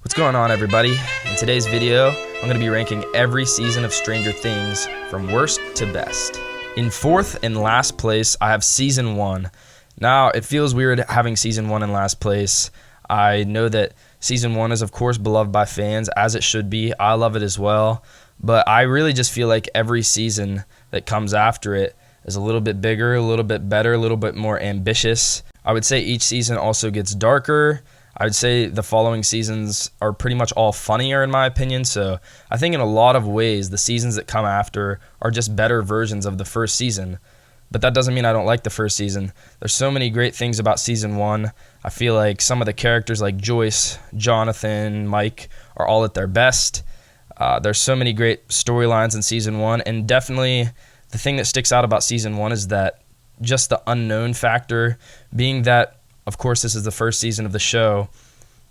What's going on, everybody? In today's video, I'm going to be ranking every season of Stranger Things from worst to best. In fourth and last place, I have Season 1. Now, it feels weird having Season 1 in last place. I know that Season 1 is, of course, beloved by fans, as it should be. I love it as well. But I really just feel like every season that comes after it is a little bit bigger, a little bit better, a little bit more ambitious. I would say each season also gets darker. I would say the following seasons are pretty much all funnier in my opinion. So I think in a lot of ways, the seasons that come after are just better versions of the first season. But that doesn't mean I don't like the first season. There's so many great things about Season 1. I feel like some of the characters like Joyce, Jonathan, Mike are all at their best. There's so many great storylines in Season 1. And definitely the thing that sticks out about Season 1 is that just the unknown factor, being that, of course, this is the first season of the show.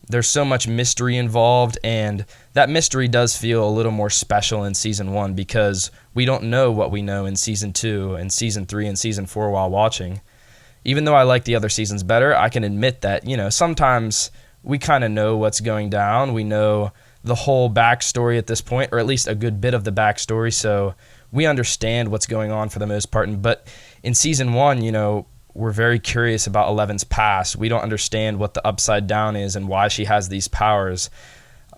There's so much mystery involved, and that mystery does feel a little more special in Season 1 because we don't know what we know in Season 2 and Season 3 and Season 4 while watching. Even though I like the other seasons better, I can admit that, sometimes we kind of know what's going down. We know the whole backstory at this point, or at least a good bit of the backstory, so we understand what's going on for the most part. But in Season 1, we're very curious about Eleven's past. We don't understand what the Upside Down is and why she has these powers.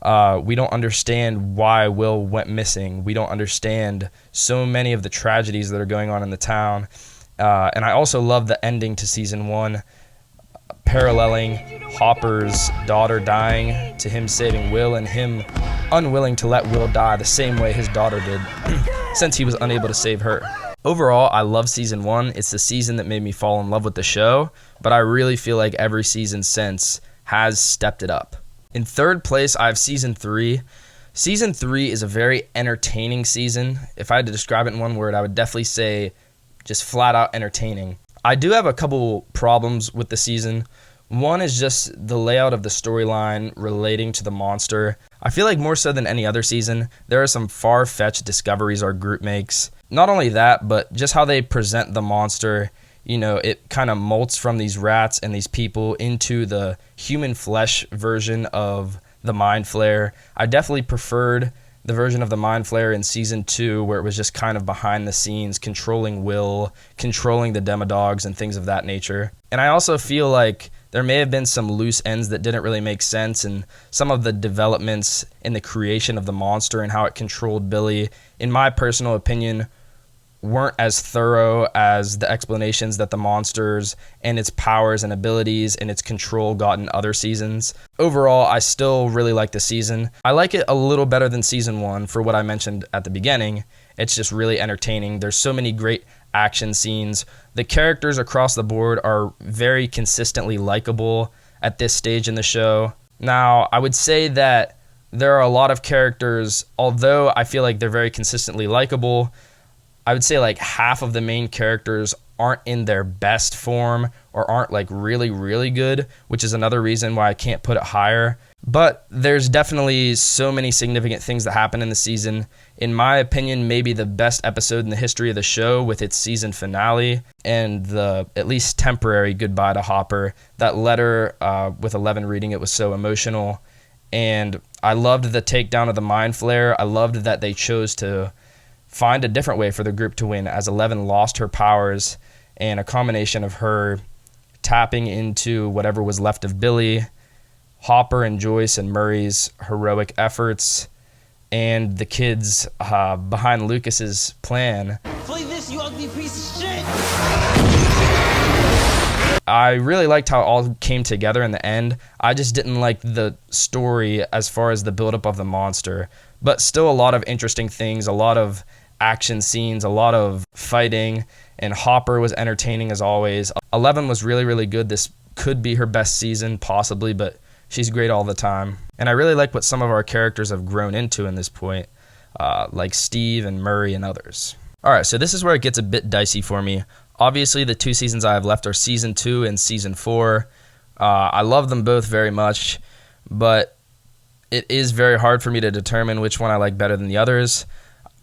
We don't understand why Will went missing. We don't understand so many of the tragedies that are going on in the town. And I also love the ending to Season 1, paralleling Hopper's daughter dying to him saving Will and him unwilling to let Will die the same way his daughter did since he was unable to save her. Overall, I love Season 1. It's the season that made me fall in love with the show, but I really feel like every season since has stepped it up. In third place, I have Season 3. Season 3 is a very entertaining season. If I had to describe it in one word, I would definitely say just flat out entertaining. I do have a couple problems with the season. One is just the layout of the storyline relating to the monster. I feel like more so than any other season, there are some far-fetched discoveries our group makes. Not only that, but just how they present the monster. It kind of molts from these rats and these people into the human flesh version of the Mind Flayer. I definitely preferred the version of the Mind Flayer in Season 2 where it was just kind of behind the scenes, controlling Will, controlling the Demodogs and things of that nature. And I also feel like there may have been some loose ends that didn't really make sense, and some of the developments in the creation of the monster and how it controlled Billy, in my personal opinion, weren't as thorough as the explanations that the monsters and its powers and abilities and its control got in other seasons. Overall, I still really like the season. I like it a little better than Season 1 for what I mentioned at the beginning. It's just really entertaining. There's so many great action scenes. The characters across the board are very consistently likable at this stage in the show. Now, I would say that there are a lot of characters, although I feel like they're very consistently likable, I would say like half of the main characters aren't in their best form or aren't like really, really good, which is another reason why I can't put it higher. But there's definitely so many significant things that happen in the season. In my opinion, maybe the best episode in the history of the show with its season finale and the at least temporary goodbye to Hopper. That letter with 11 reading it was so emotional. And I loved the takedown of the Mind Flayer. I loved that they chose to find a different way for the group to win as 11 lost her powers, and a combination of her tapping into whatever was left of Billy, Hopper and Joyce and Murray's heroic efforts, and the kids behind Lucas's plan. Play this, you ugly piece of shit! I really liked how it all came together in the end. I just didn't like the story as far as the buildup of the monster, but still a lot of interesting things, a lot of action scenes, a lot of fighting, and Hopper was entertaining as always. 11 was really, really good. This could be her best season, possibly, but she's great all the time. And I really like what some of our characters have grown into in this point, like Steve and Murray and others. All right, so this is where it gets a bit dicey for me. Obviously, the two seasons I have left are Season 2 and Season 4. I love them both very much, but it is very hard for me to determine which one I like better than the others.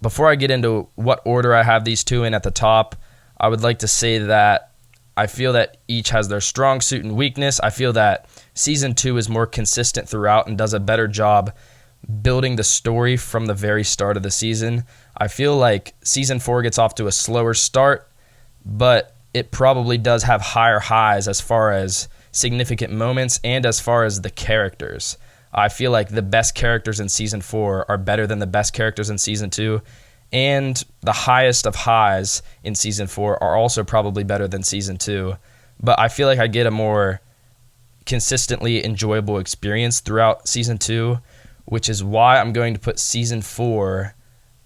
Before I get into what order I have these two in at the top, I would like to say that I feel that each has their strong suit and weakness. I feel that season 2 is more consistent throughout and does a better job building the story from the very start of the season. I feel like season 4 gets off to a slower start, but it probably does have higher highs as far as significant moments and as far as the characters. I feel like the best characters in season 4 are better than the best characters in season 2, and the highest of highs in season 4 are also probably better than season 2. But I feel like I get a more consistently enjoyable experience throughout season 2, which is why I'm going to put season 4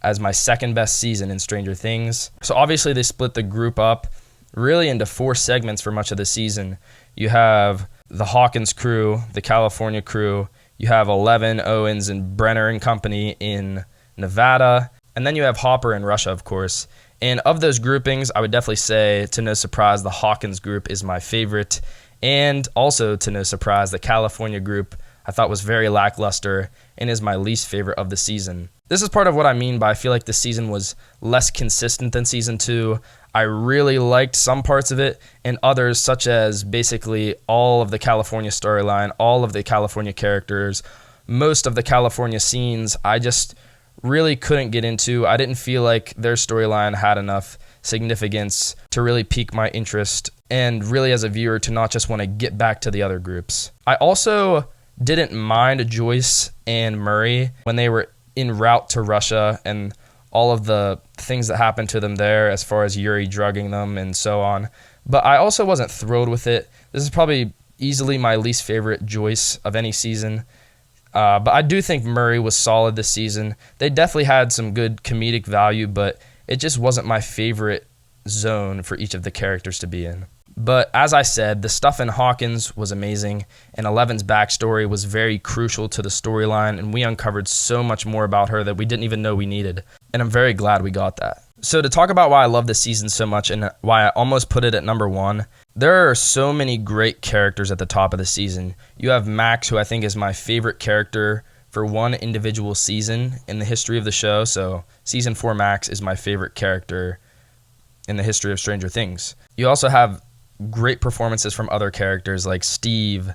as my second best season in Stranger Things. So obviously they split the group up really into 4 segments for much of the season. You have the Hawkins crew, the California crew, you have Eleven, Owens, and Brenner and company in Nevada, and then you have Hopper and Russia, of course. And of those groupings, I would definitely say, to no surprise, the Hawkins group is my favorite. And also, to no surprise, the California group I thought was very lackluster and is my least favorite of the season. This is part of what I mean by I feel like the season was less consistent than season 2. I really liked some parts of it, and others, such as basically all of the California storyline, all of the California characters, most of the California scenes, I just really couldn't get into. I didn't feel like their storyline had enough significance to really pique my interest, and really as a viewer to not just want to get back to the other groups. I also didn't mind Joyce and Murray when they were en route to Russia and all of the things that happened to them there as far as Yuri drugging them and so on. But I also wasn't thrilled with it. This is probably easily my least favorite Joyce of any season. But I do think Murray was solid this season. They definitely had some good comedic value, but it just wasn't my favorite zone for each of the characters to be in. But as I said, the stuff in Hawkins was amazing, and Eleven's backstory was very crucial to the storyline, and we uncovered so much more about her that we didn't even know we needed. And I'm very glad we got that. So to talk about why I love this season so much and why I almost put it at number 1, there are so many great characters at the top of the season. You have Max, who I think is my favorite character for one individual season in the history of the show. So season 4 Max is my favorite character in the history of Stranger Things. You also have great performances from other characters like Steve,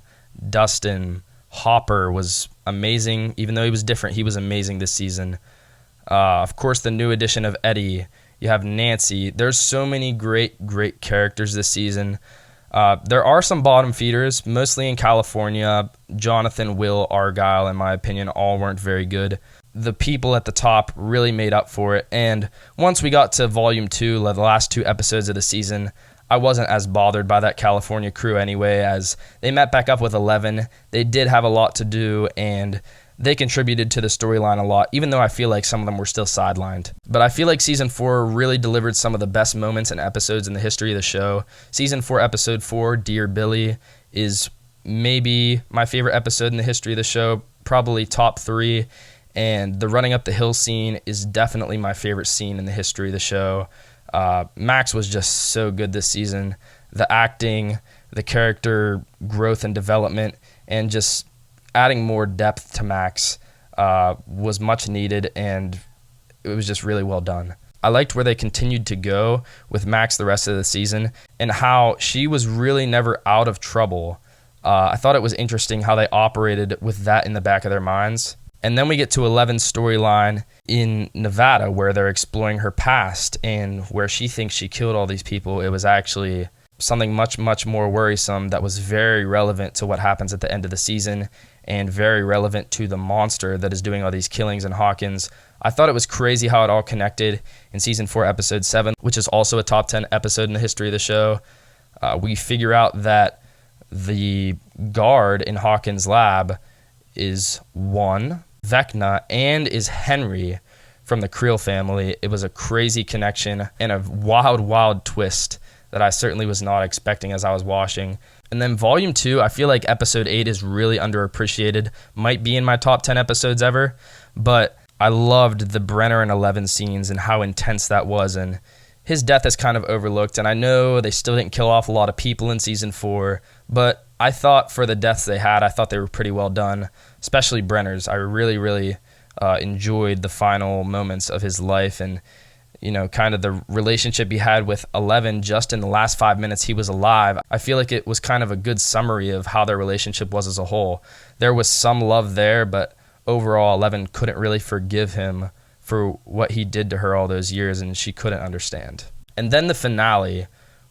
Dustin, Hopper was amazing. Even though he was different, he was amazing this season. Of course, the new addition of Eddie. You have Nancy. There's so many great characters this season. There are some bottom feeders, mostly in California. Jonathan, Will, Argyle, in my opinion, all weren't very good. The people at the top really made up for it. And once we got to Volume 2, the last 2 episodes of the season, I wasn't as bothered by that California crew anyway, as they met back up with Eleven. They did have a lot to do, and they contributed to the storyline a lot, even though I feel like some of them were still sidelined. But I feel like Season 4 really delivered some of the best moments and episodes in the history of the show. Season 4, Episode 4, Dear Billy, is maybe my favorite episode in the history of the show, probably top 3. And the running up the hill scene is definitely my favorite scene in the history of the show. Max was just so good this season. The acting, the character growth and development, and just adding more depth to Max was much needed, and it was just really well done. I liked where they continued to go with Max the rest of the season and how she was really never out of trouble. I thought it was interesting how they operated with that in the back of their minds. And then we get to Eleven's storyline in Nevada, where they're exploring her past and where she thinks she killed all these people. It was actually something much more worrisome that was very relevant to what happens at the end of the season and very relevant to the monster that is doing all these killings in Hawkins. I thought it was crazy how it all connected in Season 4, Episode 7, which is also a top 10 episode in the history of the show. We figure out that the guard in Hawkins' lab is one, Vecna, and is Henry from the Creel family. It was a crazy connection and a wild twist that I certainly was not expecting as I was watching. And then Volume 2, I feel like Episode 8 is really underappreciated. Might be in my top 10 episodes ever, but I loved the Brenner and Eleven scenes and how intense that was, and his death is kind of overlooked, and I know they still didn't kill off a lot of people in Season 4, but I thought for the deaths they had, I thought they were pretty well done, especially Brenner's. I really enjoyed the final moments of his life, and kind of the relationship he had with Eleven just in the last 5 minutes he was alive, I feel like it was kind of a good summary of how their relationship was as a whole. There was some love there, but overall, Eleven couldn't really forgive him for what he did to her all those years, and she couldn't understand. And then the finale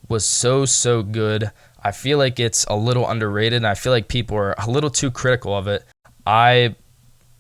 was so good. I feel like it's a little underrated, and I feel like people are a little too critical of it. I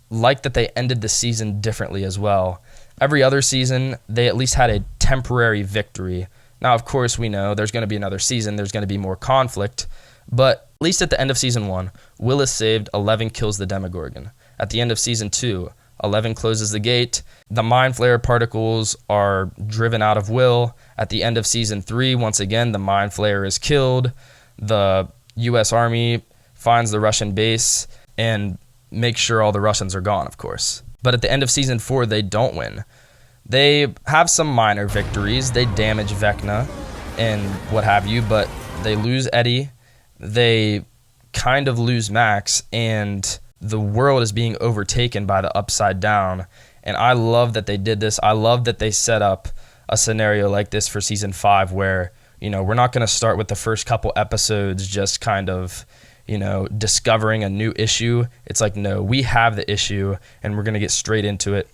like that they ended the season differently as well. Every other season, they at least had a temporary victory. Now, of course, we know there's going to be another season. There's going to be more conflict. But at least at the end of season 1, Will is saved. 11 kills the Demogorgon. At the end of season 2, 11 closes the gate. The Mind Flayer particles are driven out of Will. At the end of season 3, once again, the Mind Flayer is killed. The U.S. Army finds the Russian base and makes sure all the Russians are gone, of course. But at the end of season 4, they don't win. They have some minor victories. They damage Vecna and what have you, but they lose Eddie. They kind of lose Max, and the world is being overtaken by the Upside Down. And I love that they did this. I love that they set up a scenario like this for season 5 where, we're not going to start with the first couple episodes just kind of, discovering a new issue. It's like, no, we have the issue and we're going to get straight into it.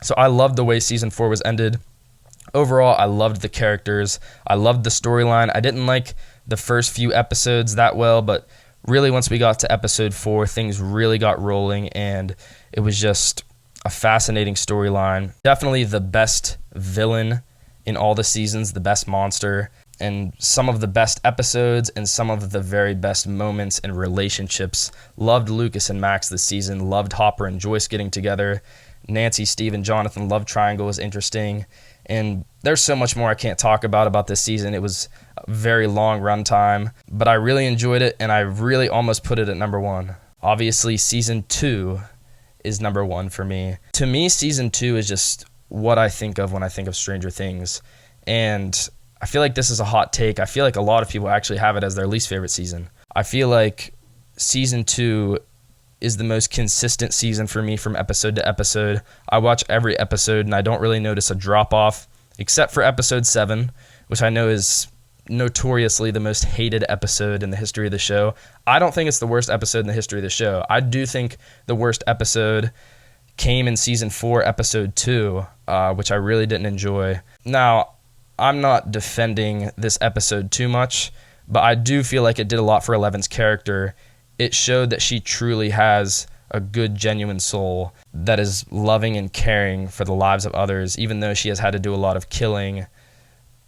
So I loved the way season 4 was ended. Overall, I loved the characters. I loved the storyline. I didn't like the first few episodes that well, but really once we got to episode 4, things really got rolling, and it was just a fascinating storyline. Definitely the best villain in all the seasons, the best monster, and some of the best episodes and some of the very best moments and relationships. Loved Lucas and Max this season. Loved Hopper and Joyce getting together. Nancy, Steve, and Jonathan love triangle was interesting. And there's so much more I can't talk about this season. It was a very long runtime, but I really enjoyed it, and I really almost put it at number 1. Obviously, season 2 is number 1 for me. To me, season 2 is just what I think of when I think of Stranger Things. And I feel like this is a hot take. I feel like a lot of people actually have it as their least favorite season. I feel like season 2 is the most consistent season for me from episode to episode. I watch every episode and I don't really notice a drop off except for episode 7, which I know is notoriously the most hated episode in the history of the show. I don't think it's the worst episode in the history of the show. I do think the worst episode came in season 4, episode 2, which I really didn't enjoy. Now, I'm not defending this episode too much, but I do feel like it did a lot for Eleven's character. It showed that she truly has a good, genuine soul that is loving and caring for the lives of others, even though she has had to do a lot of killing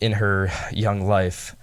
in her young life.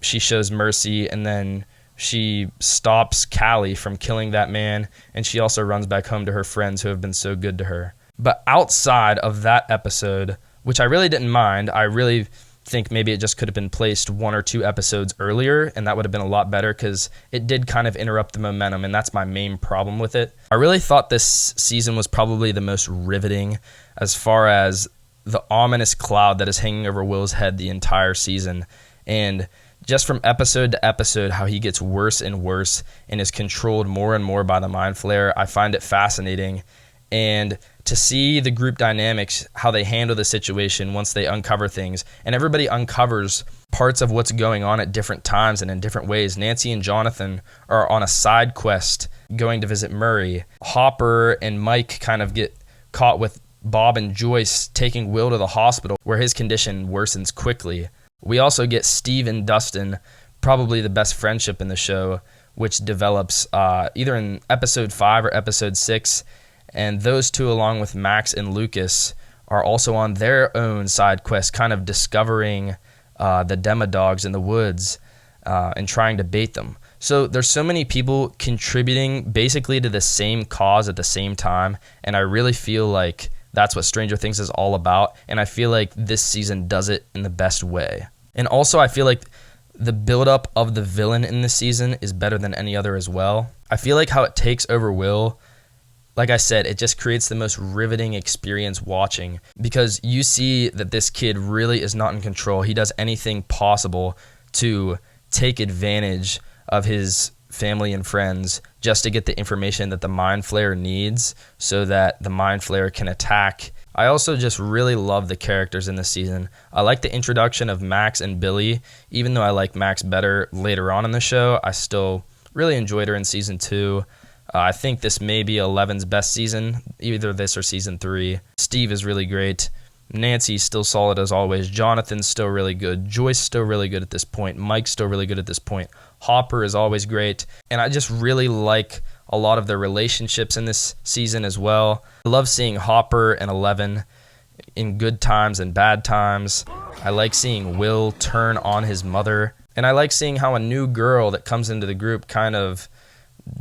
She shows mercy, and then she stops Callie from killing that man, and she also runs back home to her friends who have been so good to her. But outside of that episode, which I really didn't mind, I really think maybe it just could have been placed 1 or 2 episodes earlier, and that would have been a lot better because it did kind of interrupt the momentum, and that's my main problem with it. I really thought this season was probably the most riveting as far as the ominous cloud that is hanging over Will's head the entire season, and just from episode to episode how he gets worse and worse and is controlled more and more by the Mind Flayer. I find it fascinating, and to see the group dynamics, how they handle the situation once they uncover things. And everybody uncovers parts of what's going on at different times and in different ways. Nancy and Jonathan are on a side quest going to visit Murray. Hopper and Mike kind of get caught with Bob and Joyce taking Will to the hospital where his condition worsens quickly. We also get Steve and Dustin, probably the best friendship in the show, which develops either in episode 5 or episode 6. And those two, along with Max and Lucas, are also on their own side quest, kind of discovering the Demodogs in the woods and trying to bait them. So there's so many people contributing basically to the same cause at the same time, and I really feel like that's what Stranger Things is all about, and I feel like this season does it in the best way. And also I feel like the buildup of the villain in this season is better than any other as well. I feel like how it takes over Will, like I said, it just creates the most riveting experience watching because you see that this kid really is not in control. He does anything possible to take advantage of his family and friends just to get the information that the Mind Flayer needs so that the Mind Flayer can attack I also just really love the characters in this season. I like the introduction of Max and Billy. Even though I like Max better later on in the show, I still really enjoyed her in season 2. I think this may be Eleven's best season, either this or season 3. Steve is really great. Nancy's still solid as always. Jonathan's still really good. Joyce still really good at this point. Mike's still really good at this point. Hopper is always great. And I just really like a lot of their relationships in this season as well. I love seeing Hopper and Eleven in good times and bad times. I like seeing Will turn on his mother. And I like seeing how a new girl that comes into the group kind of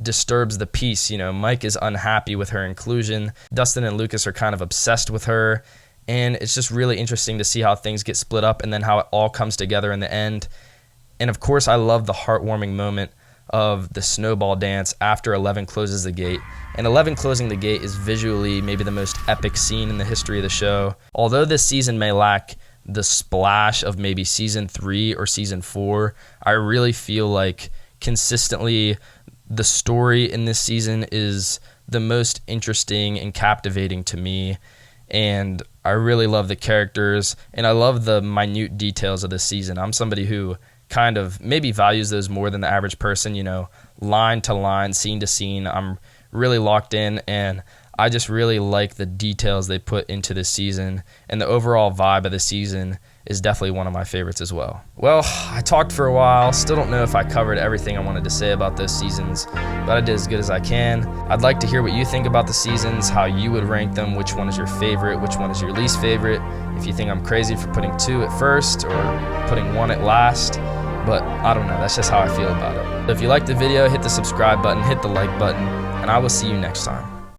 disturbs the peace. You know, Mike is unhappy with her inclusion. Dustin and Lucas are kind of obsessed with her. And it's just really interesting to see how things get split up and then how it all comes together in the end. And of course, I love the heartwarming moment of the snowball dance after Eleven closes the gate. And Eleven closing the gate is visually maybe the most epic scene in the history of the show. Although this season may lack the splash of maybe season 3 or season 4, I really feel like consistently the story in this season is the most interesting and captivating to me. And I really love the characters, and I love the minute details of this season. I'm somebody who kind of maybe values those more than the average person, you know, line to line, scene to scene. I'm really locked in, and I just really like the details they put into this season, and the overall vibe of the season is definitely one of my favorites as well. Well, I talked for a while. Still don't know if I covered everything I wanted to say about those seasons, but I did as good as I can. I'd like to hear what you think about the seasons, how you would rank them, which one is your favorite, which one is your least favorite, if you think I'm crazy for putting 2 at first or putting 1 at last. But I don't know, that's just how I feel about it. So if you liked the video, hit the subscribe button, hit the like button, and I will see you next time.